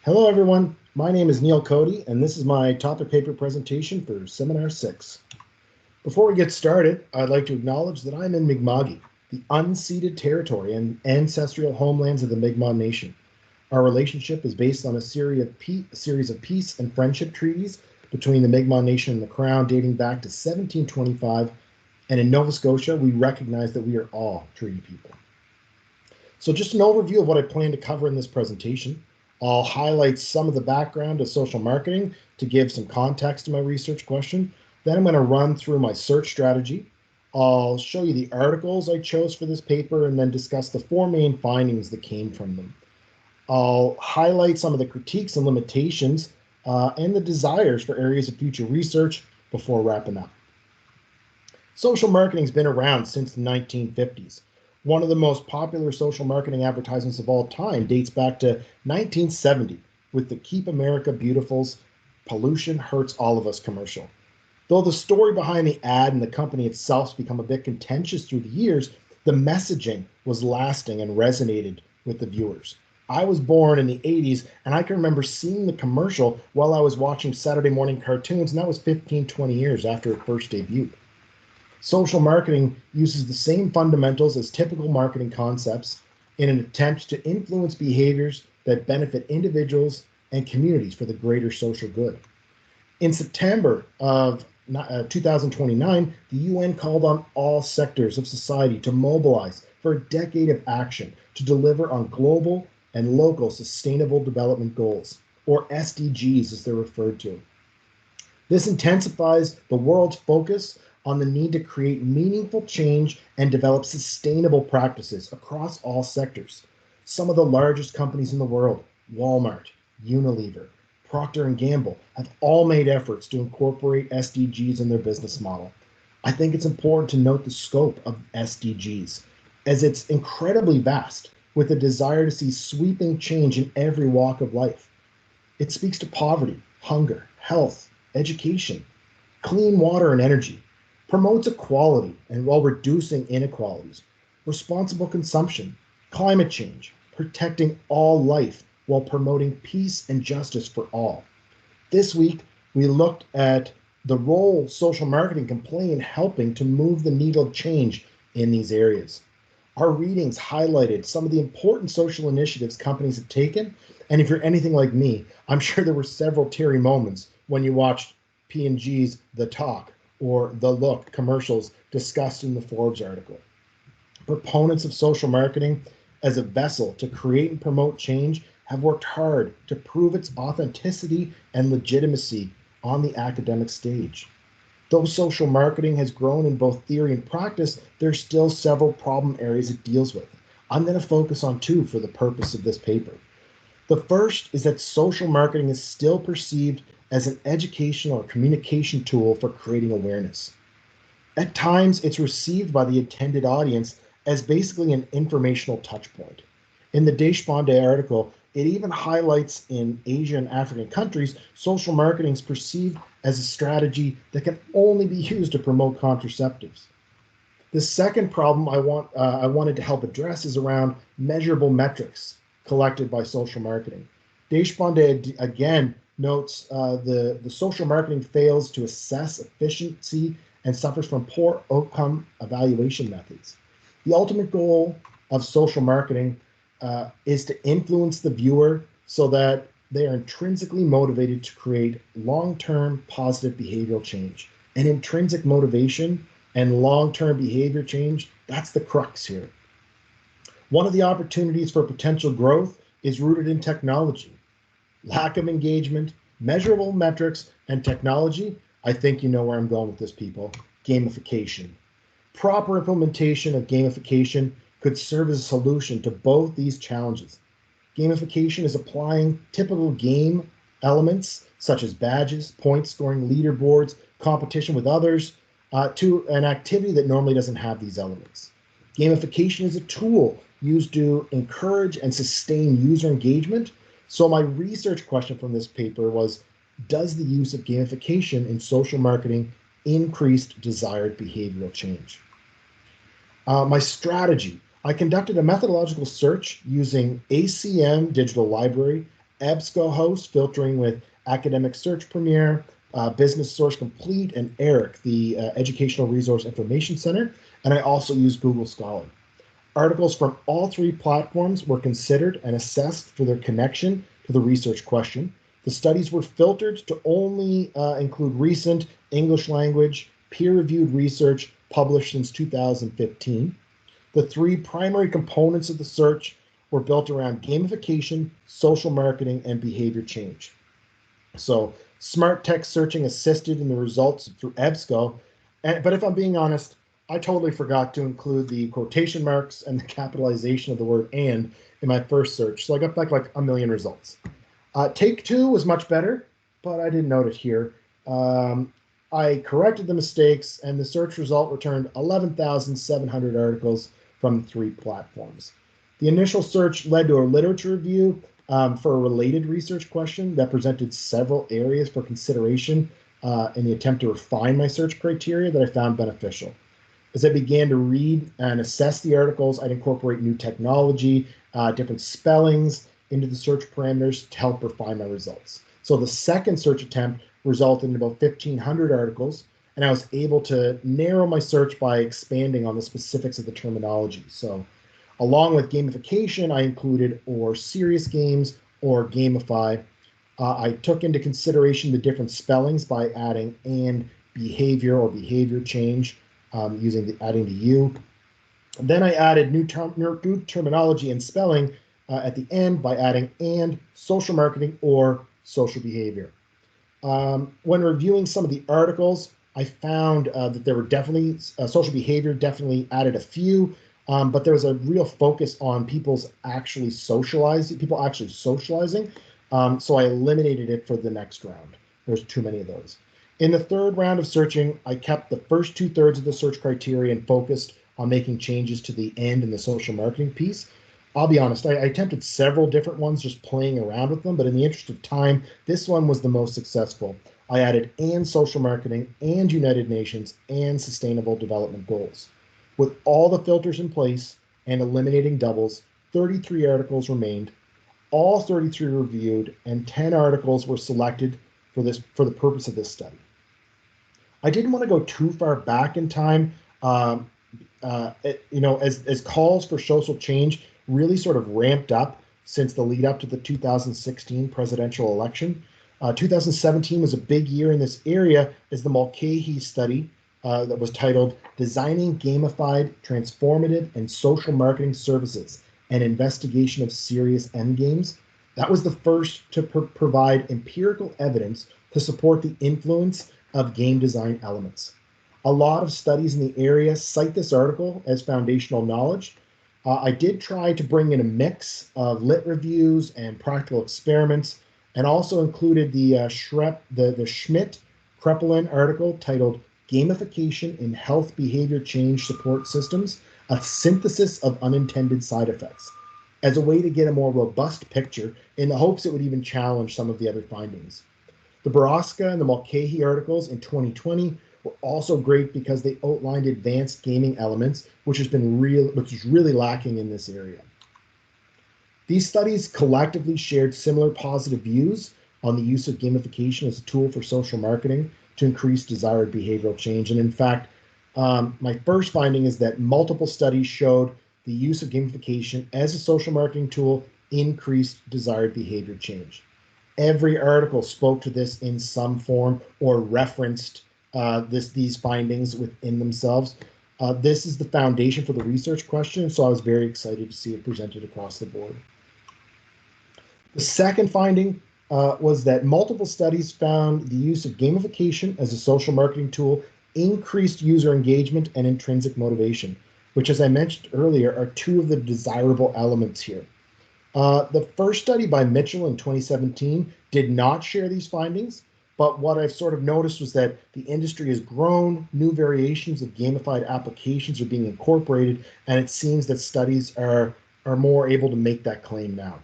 Hello everyone, my name is Neil Cody and this is my topic paper presentation for Seminar 6. Before we get started, I'd like to acknowledge that I'm in Mi'kma'ki, the unceded territory and ancestral homelands of the Mi'kmaq Nation. Our relationship is based on a series of peace and friendship treaties between the Mi'kmaq Nation and the Crown dating back to 1725, and in Nova Scotia we recognize that we are all treaty people. So just an overview of what I plan to cover in this presentation. I'll highlight some of the background of social marketing to give some context to my research question. Then I'm going to run through my search strategy. I'll show you the articles I chose for this paper and then discuss the 4 main findings that came from them. I'll highlight some of the critiques and limitations and the desires for areas of future research before wrapping up. Social marketing has been around since the 1950s. One of the most popular social marketing advertisements of all time dates back to 1970 with the Keep America Beautiful's Pollution Hurts All of Us commercial. Though the story behind the ad and the company itself has become a bit contentious through the years, the messaging was lasting and resonated with the viewers. I was born in the 80s and I can remember seeing the commercial while I was watching Saturday morning cartoons, and that was 15, 20 years after it first debuted. Social marketing uses the same fundamentals as typical marketing concepts in an attempt to influence behaviors that benefit individuals and communities for the greater social good. In September of 2029, the UN called on all sectors of society to mobilize for a decade of action to deliver on global and local sustainable development goals, or SDGs as they're referred to. This intensifies the world's focus on the need to create meaningful change and develop sustainable practices across all sectors. Some of the largest companies in the world, Walmart, Unilever, Procter & Gamble, have all made efforts to incorporate SDGs in their business model. I think it's important to note the scope of SDGs, as it's incredibly vast, with a desire to see sweeping change in every walk of life. It speaks to poverty, hunger, health, education, clean water and energy, promotes equality and while reducing inequalities, responsible consumption, climate change, protecting all life while promoting peace and justice for all. This week, we looked at the role social marketing can play in helping to move the needle of change in these areas. Our readings highlighted some of the important social initiatives companies have taken, and if you're anything like me, I'm sure there were several teary moments when you watched P&G's The Talk or The Look commercials discussed in the Forbes article. Proponents of social marketing as a vessel to create and promote change have worked hard to prove its authenticity and legitimacy on the academic stage. Though social marketing has grown in both theory and practice, there's still several problem areas it deals with. I'm going to focus on 2 for the purpose of this paper. The first is that social marketing is still perceived as an educational or communication tool for creating awareness. At times, it's received by the intended audience as basically an informational touchpoint. In the Deshpande article, it even highlights in Asia and African countries, social marketing is perceived as a strategy that can only be used to promote contraceptives. The second problem I wanted to help address is around measurable metrics collected by social marketing. Deshpande again notes the social marketing fails to assess efficiency and suffers from poor outcome evaluation methods. The ultimate goal of social marketing is to influence the viewer so that they are intrinsically motivated to create long-term positive behavioral change. And intrinsic motivation and long-term behavior change, that's the crux here. One of the opportunities for potential growth is rooted in technology. Lack of engagement, measurable metrics, and technology, I think you know where I'm going with this, people. Gamification. Proper implementation of gamification could serve as a solution to both these challenges. Gamification is applying typical game elements such as badges, point scoring, leaderboards, competition with others to an activity that normally doesn't have these elements. Gamification is a tool used to encourage and sustain user engagement. So my research question from this paper was, does the use of gamification in social marketing increase desired behavioral change? My strategy, I conducted a methodological search using ACM Digital Library EBSCOhost, filtering with Academic Search Premier, Business Source Complete, and ERIC, the Educational Resource Information Center, and I also use Google Scholar. Articles from all three platforms were considered and assessed for their connection to the research question. The studies were filtered to only include recent English language, peer-reviewed research published since 2015. The three primary components of the search were built around gamification, social marketing, and behavior change. So smart text searching assisted in the results through EBSCO, but if I'm being honest, I totally forgot to include the quotation marks and the capitalization of the word "and" in my first search, so I got back like a million results. Take two was much better, but I didn't note it here. I corrected the mistakes, and the search result returned 11,700 articles from three platforms. The initial search led to a literature review for a related research question that presented several areas for consideration in the attempt to refine my search criteria that I found beneficial. As I began to read and assess the articles, I'd incorporate new technology, different spellings into the search parameters to help refine my results. So the second search attempt resulted in about 1,500 articles, and I was able to narrow my search by expanding on the specifics of the terminology. So along with gamification, I included or serious games or gamify. I took into consideration the different spellings by adding and behavior or behavior change using the adding the U. And then I added new terminology and spelling at the end by adding and social marketing or social behavior. When reviewing some of the articles, I found that there were definitely social behavior definitely added a few, but there was a real focus on people actually socializing. So I eliminated it for the next round. There's too many of those. In the third round of searching, I kept the first 2/3 of the search criteria and focused on making changes to the end and the social marketing piece. I'll be honest, I attempted several different ones just playing around with them, but in the interest of time, this one was the most successful. I added and social marketing and United Nations and sustainable development goals. With all the filters in place and eliminating doubles, 33 articles remained, all 33 reviewed, and 10 articles were selected for the purpose of this study. I didn't want to go too far back in time, as calls for social change really sort of ramped up since the lead up to the 2016 presidential election. 2017 was a big year in this area as the Mulcahy study that was titled Designing Gamified, Transformative, and Social Marketing Services, an Investigation of Serious Endgames. That was the first to provide empirical evidence to support the influence of game design elements. A lot of studies in the area cite this article as foundational knowledge. I did try to bring in a mix of lit reviews and practical experiments, and also included the Schmidt-Kreppelin article titled Gamification in Health Behavior Change Support Systems, a Synthesis of Unintended Side Effects, as a way to get a more robust picture in the hopes it would even challenge some of the other findings. The Boroska and the Mulcahy articles in 2020 were also great because they outlined advanced gaming elements, which is really lacking in this area. These studies collectively shared similar positive views on the use of gamification as a tool for social marketing to increase desired behavioral change. And in fact, my first finding is that multiple studies showed the use of gamification as a social marketing tool increased desired behavior change. Every article spoke to this in some form or referenced these findings within themselves. This is the foundation for the research question, so I was very excited to see it presented across the board. The second finding was that multiple studies found the use of gamification as a social marketing tool increased user engagement and intrinsic motivation, which, as I mentioned earlier, are two of the desirable elements here. The first study by Mitchell in 2017 did not share these findings, but what I've sort of noticed was that the industry has grown, new variations of gamified applications are being incorporated, and it seems that studies are more able to make that claim now.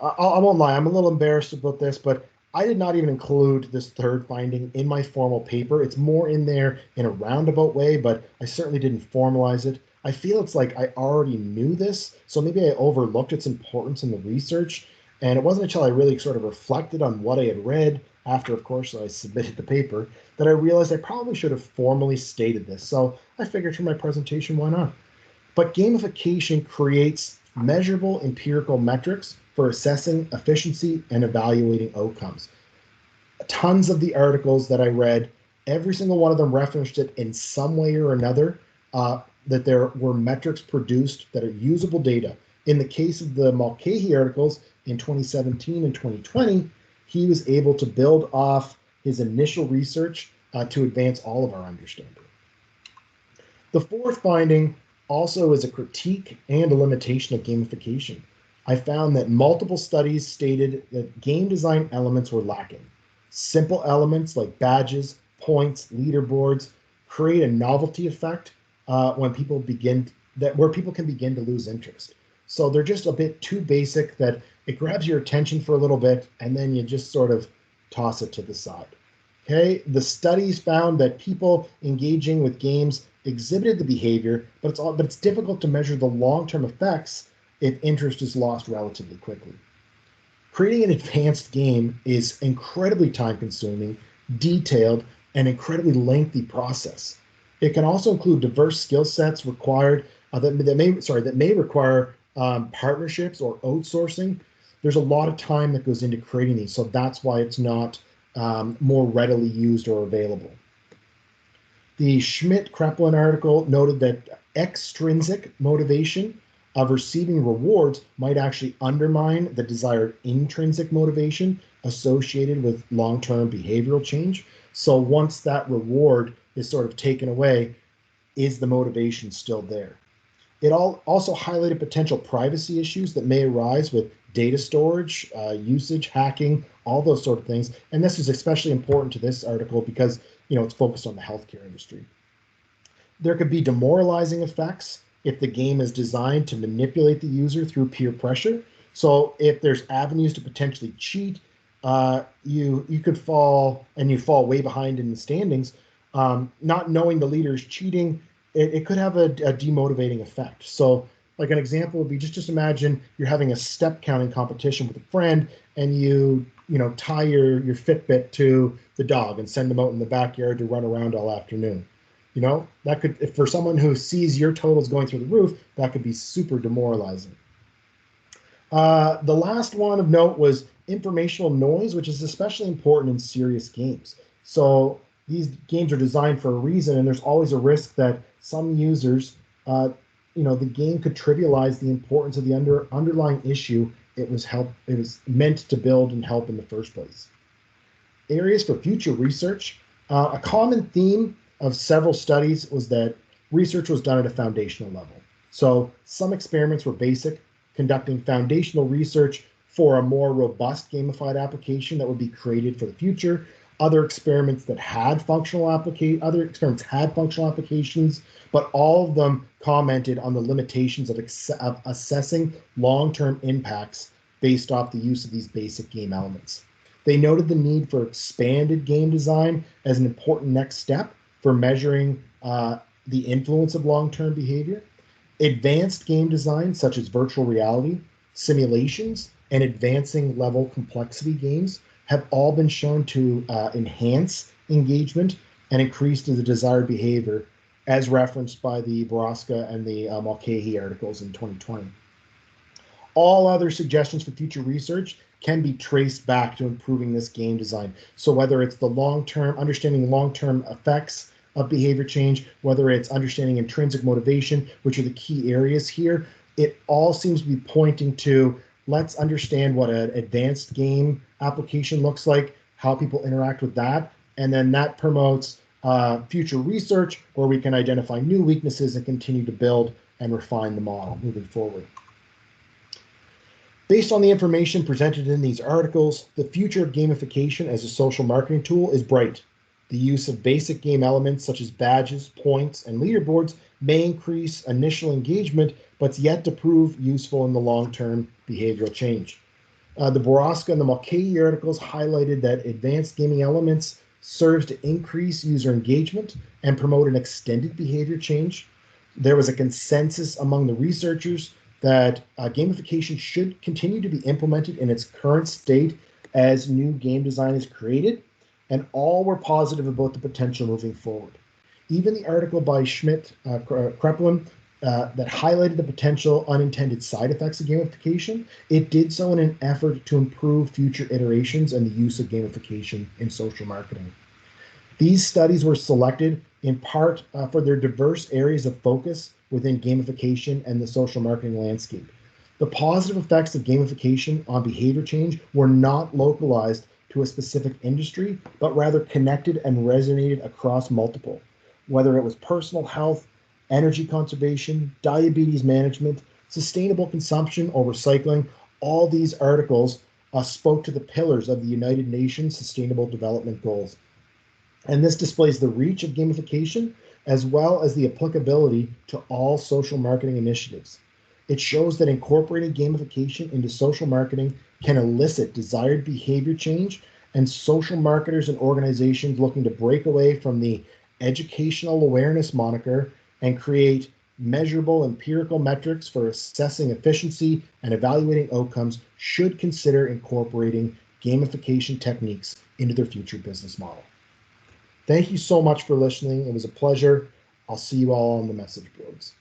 I won't lie, I'm a little embarrassed about this, but I did not even include this third finding in my formal paper. It's more in there in a roundabout way, but I certainly didn't formalize it. I feel it's like I already knew this, so maybe I overlooked its importance in the research. And it wasn't until I really sort of reflected on what I had read after, of course, I submitted the paper, that I realized I probably should have formally stated this. So I figured for my presentation, why not? But gamification creates measurable empirical metrics for assessing efficiency and evaluating outcomes. Tons of the articles that I read, every single one of them referenced it in some way or another, that there were metrics produced that are usable data. In the case of the Mulcahy articles in 2017 and 2020, he was able to build off his initial research to advance all of our understanding. The fourth finding also is a critique and a limitation of gamification. I found that multiple studies stated that game design elements were lacking. Simple elements like badges, points, leaderboards create a novelty effect where people can begin to lose interest. So they're just a bit too basic that it grabs your attention for a little bit and then you just sort of toss it to the side. Okay, the studies found that people engaging with games exhibited the behavior, but it's difficult to measure the long-term effects if interest is lost relatively quickly. Creating an advanced game is incredibly time-consuming, detailed, and incredibly lengthy process. It can also include diverse skill sets required that may require partnerships or outsourcing. There's a lot of time that goes into creating these, so that's why it's not more readily used or available. The Schmidt-Kreplin article noted that extrinsic motivation of receiving rewards might actually undermine the desired intrinsic motivation associated with long-term behavioral change. So once that reward is sort of taken away, is the motivation still there? It also highlighted potential privacy issues that may arise with data storage, usage, hacking, all those sort of things. And this is especially important to this article because it's focused on the healthcare industry. There could be demoralizing effects if the game is designed to manipulate the user through peer pressure. So if there's avenues to potentially cheat, you could fall way behind in the standings. Not knowing the leader is cheating, it could have a demotivating effect. So like an example would be just imagine you're having a step counting competition with a friend and you tie your Fitbit to the dog and send them out in the backyard to run around all afternoon. That could, if for someone who sees your totals going through the roof, that could be super demoralizing. The last one of note was informational noise, which is especially important in serious games. So these games are designed for a reason, and there's always a risk that some users, the game could trivialize the importance of the underlying issue it was meant to build and help in the first place. Areas for future research. A common theme of several studies was that research was done at a foundational level. So some experiments were basic, conducting foundational research for a more robust gamified application that would be created for the future. Other experiments had functional applications, but all of them commented on the limitations of assessing long-term impacts based off the use of these basic game elements. They noted the need for expanded game design as an important next step for measuring the influence of long-term behavior. Advanced game design, such as virtual reality, simulations, and advancing level complexity games have all been shown to enhance engagement and increase the desired behavior, as referenced by the Borowska and the Mulcahy articles in 2020. All other suggestions for future research can be traced back to improving this game design. So whether it's understanding long-term effects of behavior change, whether it's understanding intrinsic motivation, which are the key areas here, it all seems to be pointing to let's understand what an advanced game application looks like, how people interact with that, and then that promotes future research where we can identify new weaknesses and continue to build and refine the model moving forward. Based on the information presented in these articles, the future of gamification as a social marketing tool is bright. The use of basic game elements such as badges, points, and leaderboards may increase initial engagement, but it's yet to prove useful in the long-term behavioral change. The Borowska and the Mulcahy articles highlighted that advanced gaming elements serves to increase user engagement and promote an extended behavior change. There was a consensus among the researchers that gamification should continue to be implemented in its current state as new game design is created, and all were positive about the potential moving forward. Even the article by Kreplin that highlighted the potential unintended side effects of gamification, it did so in an effort to improve future iterations and the use of gamification in social marketing. These studies were selected in part for their diverse areas of focus within gamification and the social marketing landscape. The positive effects of gamification on behavior change were not localized to a specific industry, but rather connected and resonated across multiple, whether it was personal health, energy conservation, diabetes management, sustainable consumption, or recycling. All these articles spoke to the pillars of the United Nations Sustainable Development Goals. And this displays the reach of gamification as well as the applicability to all social marketing initiatives. It shows that incorporating gamification into social marketing can elicit desired behavior change, and social marketers and organizations looking to break away from the educational awareness moniker and create measurable empirical metrics for assessing efficiency and evaluating outcomes should consider incorporating gamification techniques into their future business model. Thank you so much for listening. It was a pleasure. I'll see you all on the message boards.